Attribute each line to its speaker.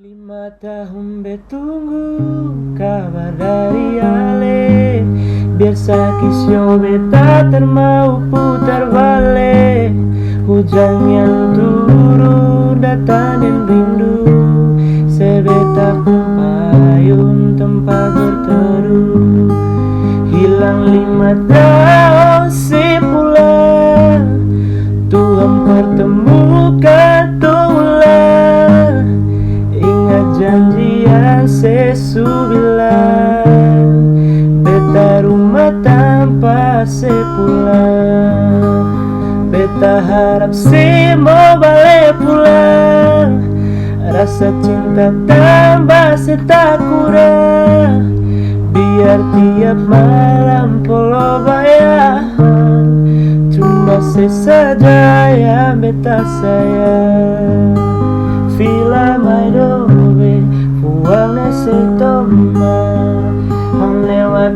Speaker 1: 5 tahun betunggu kabar dari Ale, biar sakisyo beta termau putar balik. Hujan yang turun datang dan rindu, sebeta pun payung tempat berteduh. Hilang 5 tahun sepulang, Tuhan pertemukan ulang. Ingat janji yang Sesu bilang, beta rumah tanpa sepulang. Beta harap se mau balik pulang, rasa cinta tambah setak kurang. Biar tiap malam polo bayang, cuma sesaja yang beta sayang. Fila mai dove, fuang nese toma, han lewat